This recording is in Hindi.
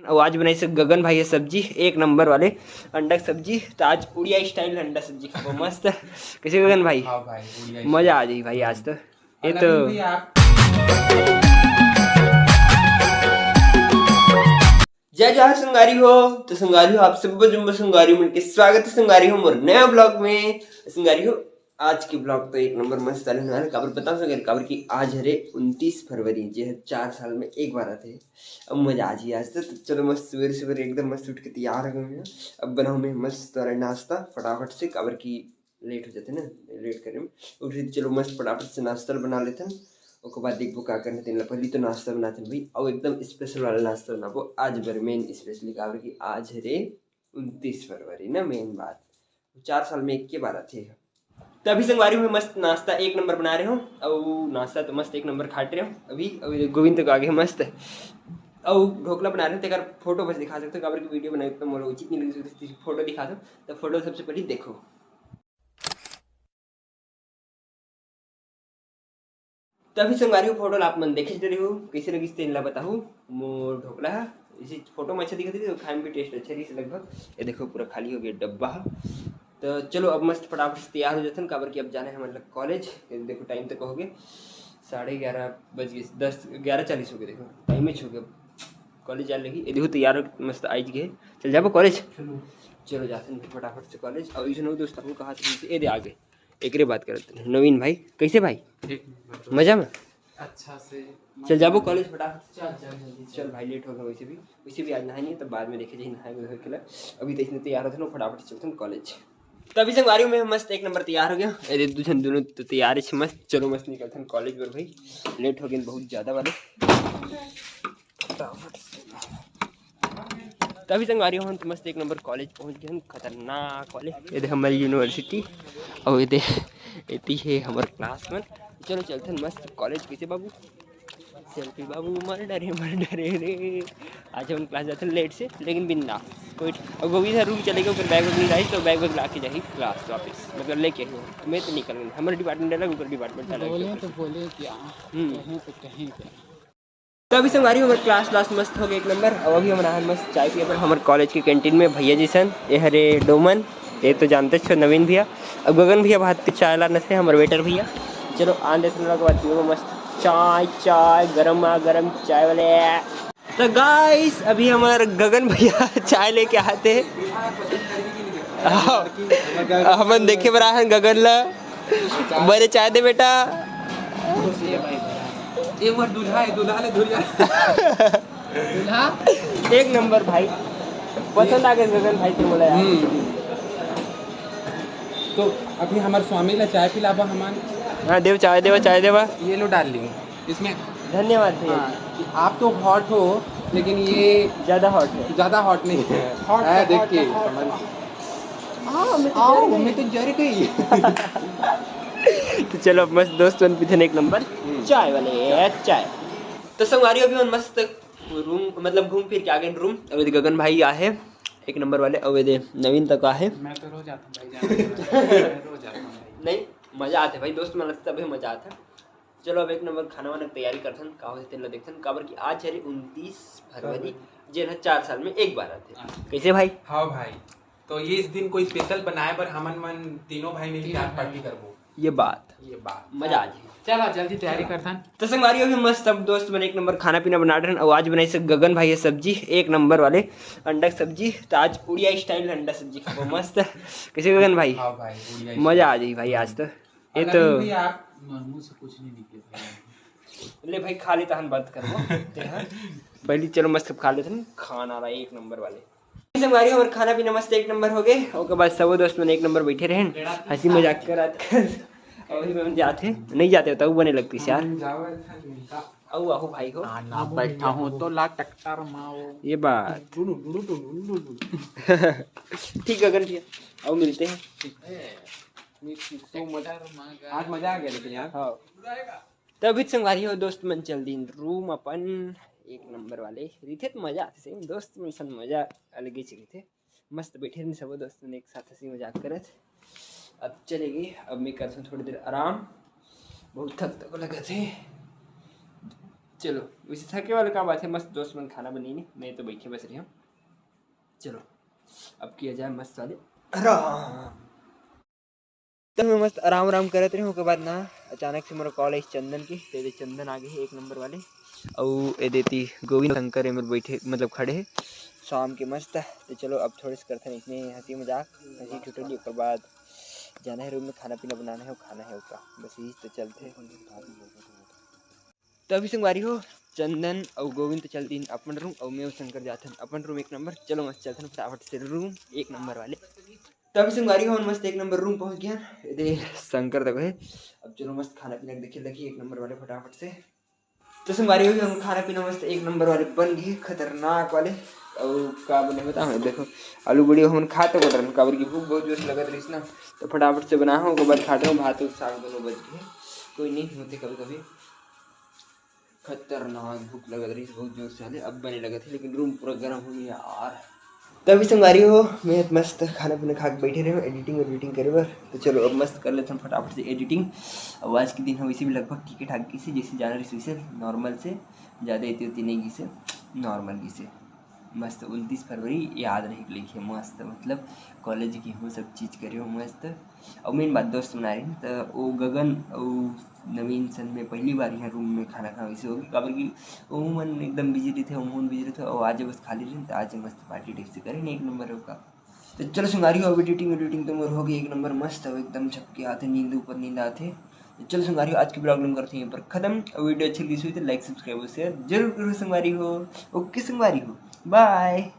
और आज बनाई से गगन भाई है सब्जी एक नंबर वाले अंडा की सब्जी। तो आज उड़िया स्टाइल अंडा सब्जी खाओ मस्त। कैसे गगन भाई? हाँ भाई मजा आ जाए भाई आज तो। ये तो जय जहाँ संगारी हो। तो संगारी हो आप सब जुम्बो संगारी मिलके स्वागत है संगारी हो मोर नया ब्लॉग में। संगारी हो आज की ब्लॉग तो एक नंबर मस्त चलने वाला खबर बता सके खबर की आज हरे 29 फरवरी जो है 4 साल में एक बार आते हैं। अब मजा आ जाए आज तो चलो मस्त सवेरे सवेरे एकदम मस्त उठ के तैयार हो गए। अब बनाओ मैं मस्त वाला नाश्ता फटाफट से खबर की लेट हो जाते ना लेट करने में उठ चलो मस्त फटाफट से नाश्ता बना लेते हैं। उसके बाद देखो क्या करने तीन पहले तो नाश्ता बनाते हैं भाई और एकदम स्पेशल वाला नाश्ता बनाबो आज बर मेन स्पेशली खबर की आज रे 29 फरवरी ना मेन बात 4 साल में एक के बार आते हैं। तो अभी संगवारी में मस्त नाश्ता एक नंबर बना रहे हो और नाश्ता तो मस्त एक नंबर खाट रहे हो। अभी गोविंद तक आगे मस्त है और ढोकला बना रहे हो। तो अगर फोटो बस दिखा सकते हो काबर की वीडियो बनाई तो मोर उचित नहीं लगी फोटो दिखा दो। तो फोटो सबसे पहले देखो। तभी संगवारी हो फोटो आप मन देखे रही हो कैसे लगी तेन ला बताओ। मोर ढोकला है इसी फोटो में अच्छा दिखती थी तो खाने में भी टेस्ट अच्छा रही लगभग। ये देखो पूरा खाली हो गया डब्बा। तो चलो अब मस्त फटाफट से तैयार हो जाते हैं काबर की अब जाना है मतलब कॉलेज। देखो टाइम तक हो गए 11:30 बज गए 11:40 हो गए। देखो टाइम ही छू गया कॉलेज जाने लगी। ये देखो तैयार मस्त आज गए चल जाबो कॉलेज। चलो जाते हैं फटाफट से कॉलेज और इसे दोस्त आपको कहा ये दे आगे एक रे बात करते हैं। नवीन भाई कैसे भाई मजा में अच्छा से चल जाबो कॉलेज फटाफट चल भाई लेट हो गया वैसे भी आज नहाए नहीं तो बाद में देखे जाए नहाए के लिए। अभी तो इसने तैयार होते ना फटाफट चलते हैं कॉलेज। तभी संगवारी में मस्त एक नंबर तैयार हो गया। अरे दोनों तो तैयार है मस्त चलो मस्त निकलते हैं कॉलेज पर भाई लेट हो गए बहुत ज़्यादा वाले। तभी संगवारी हम तो मस्त एक नंबर कॉलेज पहुंच गए खतरनाक वाले। ये देख हमारी यूनिवर्सिटी और ये देख है हमारे क्लास में। चलो चलते हैं मस्त कॉलेज कैसे बाबू सेल्फी बाबू मर डरे रे। आज हम क्लास जाते हैं लेट से लेकिन बिंदा कोई और गोभी सर रूम चले गए फिर बैग वैग नहीं आई तो बैग वैग ला के जाए क्लास वापस मतलब लेके मैं तो निकल गई हमारे डिपार्टमेंट अलग ऊपर डिपार्टमेंट अलग बोले क्या कहीं तो अभी संगवारी हमारे क्लास मस्त हो गया एक नंबर। और अभी हमारा मस्त चाय पिए पर हमारे कॉलेज की कैंटीन में भैया जी सन ये हरे डोमन ये तो जानते छो नवीन भैया और गगन भैया भात पे चाय लाने से हमारे वेटर भैया। चलो आने के बाद पियो मस्त चाय गरम चाय वाले। तो गाइस अभी हमारे गगन भैया चाय लेके आते हैं। हम देखे बरा है गगन ला बड़े चाय दे बेटा एक बार दूल्हा ले दूल्हा एक नंबर भाई पसंद आ गए गगन भाई के बोला यार। तो अभी हमारे स्वामी ला चाय पिलावा हमान। हाँ देव चाय देवा ये लो डाल ली इसमें धन्यवाद भैया। हाँ, आप तो हॉट हो लेकिन ये ज़्यादा हॉट नहीं है हॉट है देख के आओ मैं तो जर गई। तो चलो मस्त दोस्त बन पीछे एक नंबर चाय वाले चाय। तो संगवारी अभी हम मस्त रूम मतलब घूम फिर के आ गए रूम। अभी गगन भाई आए एक नंबर वाले और नवीन तक आए। मैं तो रोज आता हूँ नहीं मजा आते भाई दोस्त में लगता है मजा आता। चलो अब एक नंबर खाना वाना तैयारी करते हैं का देखते हैं काबर की आज है 29 फरवरी जे 4 साल में एक बार आते कैसे भाई। हाँ भाई तो ये इस दिन कोई स्पेशल बनाए पर हमन मन तीनों भाई मिलकर आज पार्टी करबो। ये बात मजा आ जाए। चला जल्दी तैयारी करता है। तो संगवारी अभी मस्त सब दोस्त मैंने एक नंबर खाना पीना बना रहे हैं और आज बनाई से गगन भाई है सब्जी एक नंबर वाले अंडा की सब्जी। तो आज उड़िया स्टाइल अंडा सब्जी खाओ मस्त कैसे गगन भाई। हाँ भाई मजा आ जाए भाई आज तो। ये तो मुंह से कुछ नहीं निकले ले भाई खा लेता हम बात करो पहले चलो मस्त खा लेते हैं खाना रहा एक नंबर वाले। हमारी और खाना पीना मस्त एक नंबर हो गए और बाद सब दोस्त मैंने एक नंबर बैठे रहे हंसी मजाक कर और जाते नहीं जाते होता वो बने लगती यार आओ भाई हो ना बैठा हूँ तो ला टक्कर माओ ये बात ठीक गगन भैया आओ मिलते हैं। आज मजा आ गया लेकिन यार। हाँ तभी संगवारी हो दोस्त मन चल दिन रूम अपन एक नंबर वाले रीते तो मजा आते सही दोस्त मन सन मजा अलग ही थे मस्त बैठे नहीं सब दोस्त ने एक साथ हंसी मजाक करत। अब चलेगी अब मैं करता हूँ थोड़ी देर आराम बहुत थक लगे थे चलो वैसे थके वाले का बात है, मस्त दोस्त मन खाना बनेंगे, मैं तो बैठे बस रही हूँ। चलो अब किया जाए मस्त वाले आराम। तो मैं मस्त आराम आराम करते रही हूँ के बाद ना अचानक से मेरा कॉल आई चंदन की, तो चंदन आ गए एक नंबर वाले और ये देती गोविंद शंकर है मेरे बैठे मतलब खड़े है शाम के मस्त। तो चलो अब थोड़े से करते हैं इतने हंसी मजाक हंसी ठिठोली, उसके बाद जाना है रूम में, खाना पीना बनाना है और खाना है उसका, बस यही तो चलते हैं। तो अभी संगवारी हो चंदन और गोविंद तो चलती अपन रूम और मैं शंकर जाते हैं अपन रूम एक नंबर। चलो मस्त चलते हैं फटाफट से रूम एक नंबर वाले। तो अभी संगवारी हो मस्त एक नंबर रूम पहुंच गया, ये शंकर तक है। अब चलो मस्त खाना पीना देखिए देखिए एक नंबर वाले फटाफट से। तो संगवारी हो हम खाना पीना मस्त एक नंबर वाले बन गए खतरनाक वाले। और का बने बताओ देखो आलू बड़ी हम खाते बटन काबर की भूख बहुत जोर से लगत रही ना, तो फटाफट से बना हो बाद खाते हो भात और साग दोनों बच गए। कोई नहीं होते कभी कभी, खतरनाक भूख लग रही बहुत जोर से, अब बने लगे थे लेकिन रूम पूरा गर्म हो गया यार। तभी संगवारी हो मैं मस्त खाना पीना खा के बैठे रहे हो एडिटिंग करे बर। तो चलो अब मस्त कर लेते हैं फटाफट से एडिटिंग। और आज के दिन हम वैसे भी लगभग ठीक ठाक की से, जैसे जाना रही वैसे नॉर्मल से, ज़्यादा इतनी उतनी नहीं की से, नॉर्मल की से मस्त 29 फरवरी याद रह गई है मस्त, मतलब कॉलेज की हो सब चीज़ करे हो मस्त। और मेन बात दोस्त बना रही तो वो गगन और नवीन सन में पहली बार यहाँ रूम में खाना खा वैसे होगी काबर की वो मन एकदम बिजी रहे थे, ओमन बिजी रहे थे और आज बस खाली रहे तो आज मस्त पार्टी टाइप से करें एक नंबर होगा। तो चलो सुनारी हो एडिटिंग तो मोर हो गई एक नंबर मस्त हो एकदम छपके आते नींद ऊपर नींद आते। तो चलो संगवारी हो आज की प्रॉब्लम करते हैं पर खत्म। वीडियो अच्छी लगी हुई तो लाइक सब्सक्राइब और शेयर जरूर करो संगवारी हो। ओके संगवारी हो बाय।